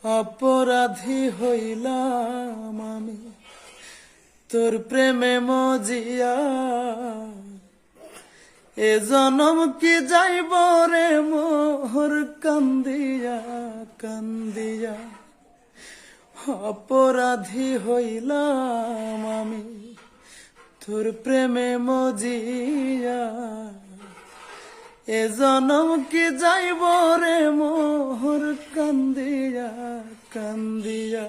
অপরাধী হইলাম আমি তোর প্রেমে মজিয়া, এ জনম কি যাইব রে মোর কান্দিয়া কান্দিয়া। অপরাধী হইলাম আমি তোর প্রেমে মজিয়া, এ জনম কি যাইব রে মোর কান্দিয়া কান্দিয়া।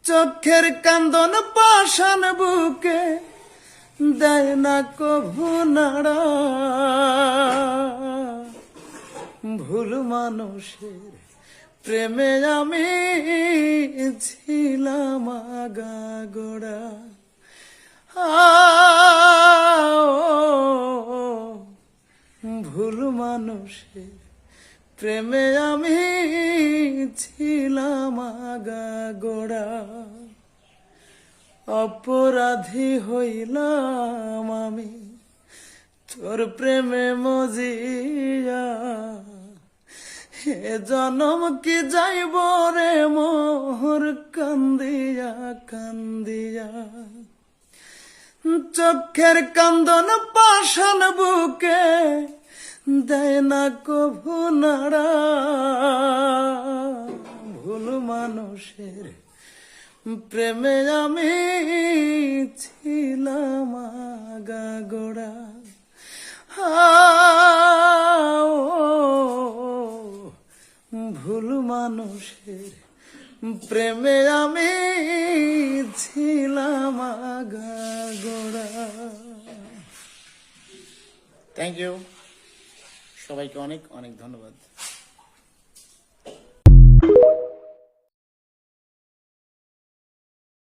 চোখের কান্দন পাষাণ বুকে দেয় না কভু নাড়া, ভুল মানুষের প্রেমে আমি ছিলাম আগা গোড়া। ভুল মানুষের প্রেমে আমি ছিলাম আগা গোড়া। অপরাধী হইলাম আমি তোর প্রেমে মজিয়া, এ জনম কি যাইব রে মোর কান্দিয়া কান্দিয়া। চোখের কান্দন পাষাণ বুকে দেয় না কভু নাড়া, ভুল মানুষের প্রেমে আমি ছিলাম আগা গোড়া। ভুল মানুষের প্রেমে আমি ছিলাম আগা গোড়া। থ্যাংক ইউ, সবাইকে অনেক অনেক ধন্যবাদ।